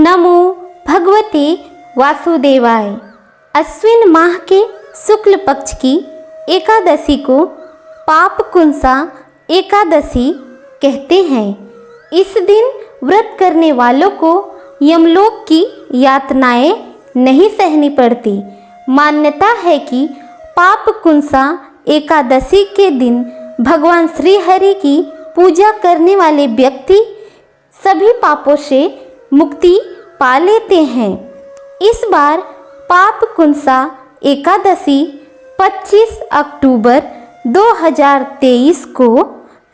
नमो भगवते वासुदेवाय। अश्विन माह के शुक्ल पक्ष की एकादशी को पापकुंसा एकादशी कहते हैं। इस दिन व्रत करने वालों को यमलोक की यातनाएं नहीं सहनी पड़ती। मान्यता है कि पापकुंसा एकादशी के दिन भगवान श्री हरि की पूजा करने वाले व्यक्ति सभी पापों से मुक्ति पा लेते हैं। इस बार पापकुंसा एकादशी 25 अक्टूबर 2023 को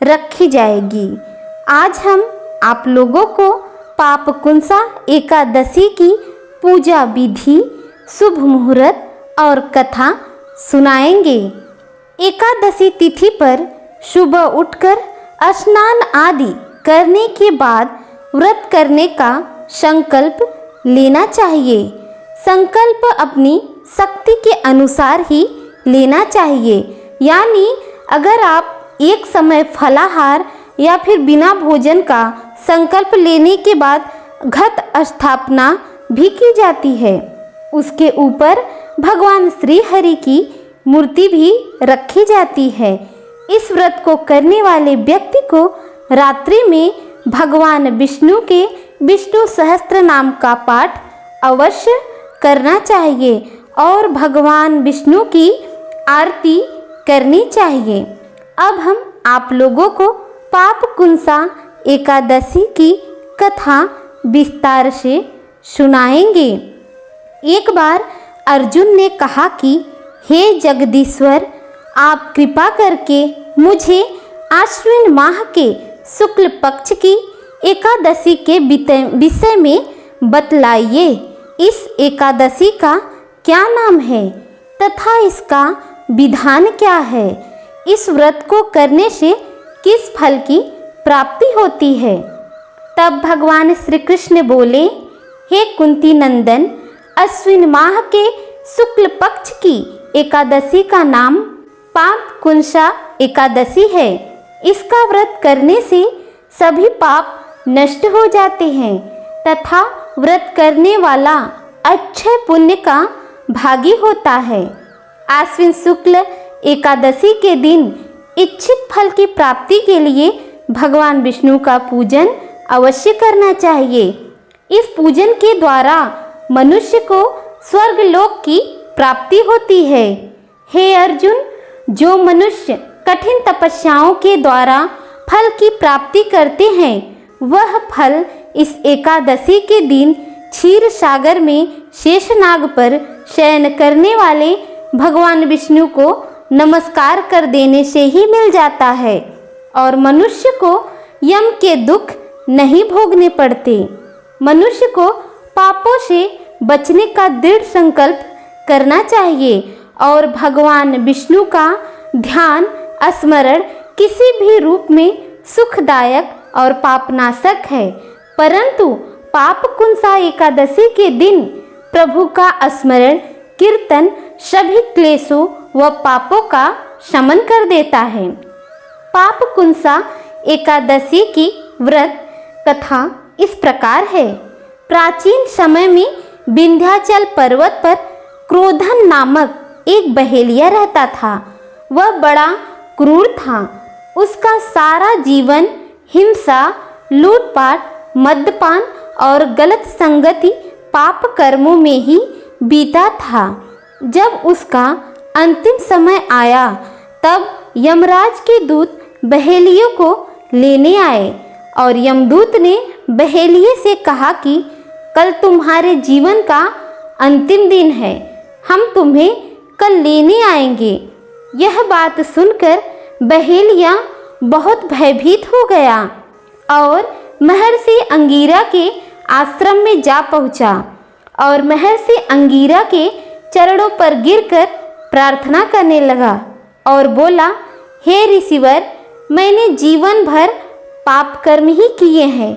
रखी जाएगी। आज हम आप लोगों को पापकुंसा एकादशी की पूजा विधि, शुभ मुहूर्त और कथा सुनाएंगे। एकादशी तिथि पर सुबह उठकर स्नान आदि करने के बाद व्रत करने का संकल्प लेना चाहिए। संकल्प अपनी शक्ति के अनुसार ही लेना चाहिए। यानी अगर आप एक समय फलाहार या फिर बिना भोजन का संकल्प लेने के बाद घट स्थापना भी की जाती है। उसके ऊपर भगवान श्री हरि की मूर्ति भी रखी जाती है। इस व्रत को करने वाले व्यक्ति को रात्रि में भगवान विष्णु के विष्णु सहस्त्र नाम का पाठ अवश्य करना चाहिए और भगवान विष्णु की आरती करनी चाहिए। अब हम आप लोगों को पापकुंसा एकादशी की कथा विस्तार से सुनाएंगे। एक बार अर्जुन ने कहा कि हे जगदीश्वर, आप कृपा करके मुझे आश्विन माह के शुक्ल पक्ष की एकादशी के विषय में बतलाइए। इस एकादशी का क्या नाम है तथा इसका विधान क्या है? इस व्रत को करने से किस फल की प्राप्ति होती है? तब भगवान श्री कृष्ण बोले, हे कुंती नंदन, अश्विन माह के शुक्ल पक्ष की एकादशी का नाम पापकुंसा एकादशी है। इसका व्रत करने से सभी पाप नष्ट हो जाते हैं तथा व्रत करने वाला अच्छे पुण्य का भागी होता है। आश्विन शुक्ल एकादशी के दिन इच्छित फल की प्राप्ति के लिए भगवान विष्णु का पूजन अवश्य करना चाहिए। इस पूजन के द्वारा मनुष्य को स्वर्गलोक की प्राप्ति होती है। हे अर्जुन, जो मनुष्य कठिन तपस्याओं के द्वारा फल की प्राप्ति करते हैं, वह फल इस एकादशी के दिन क्षीर सागर में शेषनाग पर शयन करने वाले भगवान विष्णु को नमस्कार कर देने से ही मिल जाता है और मनुष्य को यम के दुख नहीं भोगने पड़ते। मनुष्य को पापों से बचने का दृढ़ संकल्प करना चाहिए और भगवान विष्णु का ध्यान स्मरण किसी भी रूप में सुखदायक और पापनाशक है। परंतु पापकुंसा एकादशी के दिन प्रभु का स्मरण कीर्तन सभी क्लेशों व पापों का शमन कर देता है। पापकुंसा एकादशी की व्रत कथा इस प्रकार है। प्राचीन समय में विंध्याचल पर्वत पर क्रोधन नामक एक बहेलिया रहता था। वह बड़ा क्रूर था। उसका सारा जीवन हिंसा, लूटपाट, मद्यपान और गलत संगति पाप कर्मों में ही बीता था। जब उसका अंतिम समय आया तब यमराज के दूत बहेलियों को लेने आए और यमदूत ने बहेलिये से कहा कि कल तुम्हारे जीवन का अंतिम दिन है, हम तुम्हें कल लेने आएंगे। यह बात सुनकर बहेलिया बहुत भयभीत हो गया और महर्षि अंगिरा के आश्रम में जा पहुंचा और महर्षि अंगिरा के चरणों पर गिरकर प्रार्थना करने लगा और बोला, हे ऋषिवर, मैंने जीवन भर पाप कर्म ही किए हैं।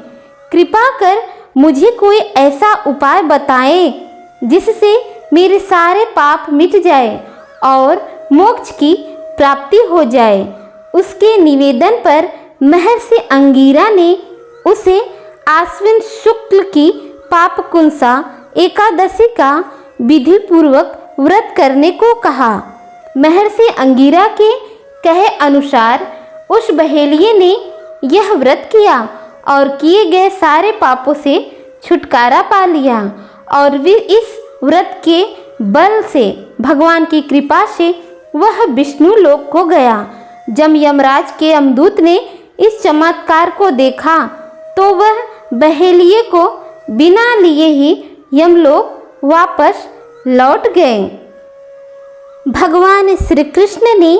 कृपा कर मुझे कोई ऐसा उपाय बताएं जिससे मेरे सारे पाप मिट जाए और मोक्ष की प्राप्ति हो जाए। उसके निवेदन पर महर्षि अंगिरा ने उसे आश्विन शुक्ल की पापकुंसा एकादशी का विधि पूर्वक व्रत करने को कहा। महर्षि अंगिरा के कहे अनुसार उस बहेलिये ने यह व्रत किया और किए गए सारे पापों से छुटकारा पा लिया और वे इस व्रत के बल से भगवान की कृपा से वह विष्णु लोक को गया। जब यमराज के यमदूत ने इस चमत्कार को देखा तो वह बहेलिये को बिना लिए ही यमलोक वापस लौट गए। भगवान श्री कृष्ण ने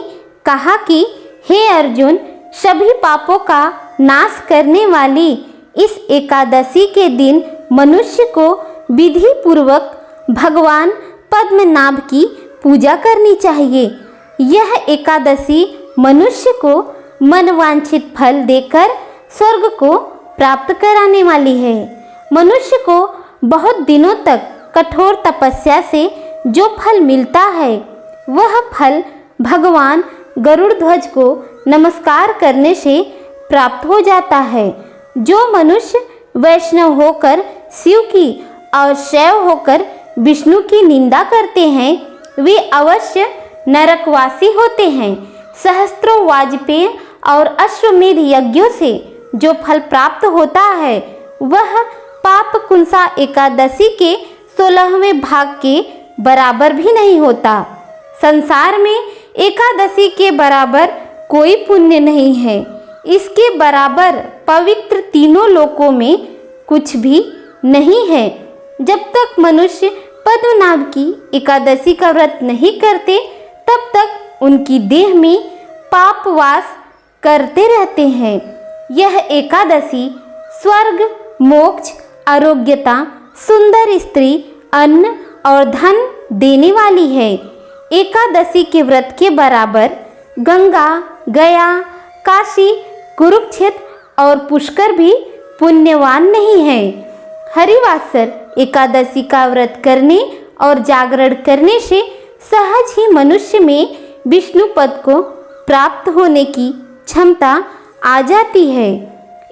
कहा कि हे अर्जुन, सभी पापों का नाश करने वाली इस एकादशी के दिन मनुष्य को विधि पूर्वक भगवान पद्मनाभ की पूजा करनी चाहिए। यह एकादशी मनुष्य को मनवांछित फल देकर स्वर्ग को प्राप्त कराने वाली है। मनुष्य को बहुत दिनों तक कठोर तपस्या से जो फल मिलता है वह फल भगवान गरुड़ ध्वज को नमस्कार करने से प्राप्त हो जाता है। जो मनुष्य वैष्णव होकर शिव की और शैव होकर विष्णु की निंदा करते हैं वे अवश्य नरकवासी होते हैं। सहस्त्रों वाजपेय और अश्वमेध यज्ञों से जो फल प्राप्त होता है वह पापकुंसा एकादशी के 16वें भाग के बराबर भी नहीं होता। संसार में एकादशी के बराबर कोई पुण्य नहीं है। इसके बराबर पवित्र तीनों लोकों में कुछ भी नहीं है। जब तक मनुष्य पद्मनाभ की एकादशी का व्रत नहीं करते तब तक उनकी देह में पाप वास करते रहते हैं। यह एकादशी स्वर्ग, मोक्ष, आरोग्यता, सुंदर स्त्री, अन्न और धन देने वाली है। एकादशी के व्रत के बराबर गंगा, गया, काशी, कुरुक्षेत्र और पुष्कर भी पुण्यवान नहीं है। हरिवासर एकादशी का व्रत करने और जागरण करने से सहज ही मनुष्य में विष्णु पद को प्राप्त होने की क्षमता आ जाती है।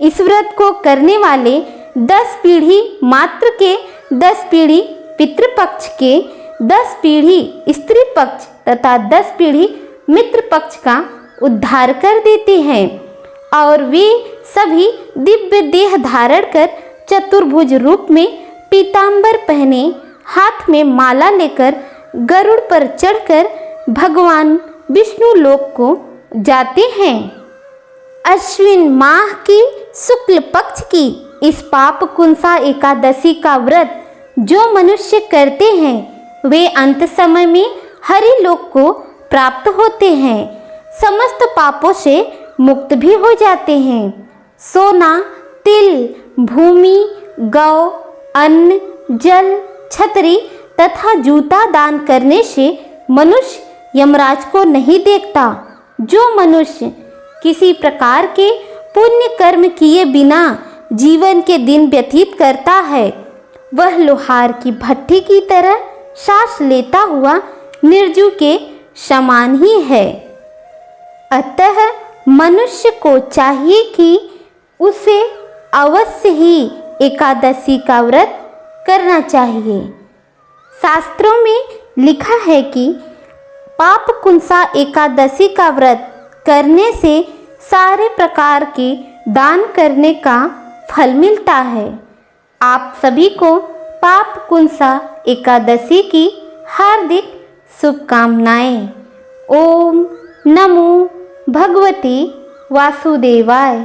इस व्रत को करने वाले 10 पीढ़ी मात्र के, 10 पीढ़ी पितृपक्ष के, 10 पीढ़ी स्त्री पक्ष तथा 10 पीढ़ी मित्र पक्ष का उद्धार कर देते हैं और वे सभी दिव्य देह धारण कर चतुर्भुज रूप में पीतांबर पहने, हाथ में माला लेकर गरुड़ पर चढ़कर भगवान विष्णु लोक को जाते हैं। अश्विन माह की शुक्ल पक्ष की इस पापकुंसा एकादशी का व्रत जो मनुष्य करते हैं वे अंत समय में हरि लोक को प्राप्त होते हैं, समस्त पापों से मुक्त भी हो जाते हैं। सोना, तिल, भूमि, गौ, अन्न, जल, छतरी तथा जूता दान करने से मनुष्य यमराज को नहीं देखता। जो मनुष्य किसी प्रकार के पुण्य कर्म किए बिना जीवन के दिन व्यतीत करता है वह लोहार की भट्ठी की तरह सांस लेता हुआ निर्जीव के समान ही है। अतः मनुष्य को चाहिए कि उसे अवश्य ही एकादशी का व्रत करना चाहिए। शास्त्रों में लिखा है कि पापकुंसा एकादशी का व्रत करने से सारे प्रकार के दान करने का फल मिलता है। आप सभी को पापकुंसा एकादशी की हार्दिक शुभकामनाएं। ओम नमो भगवते वासुदेवाय।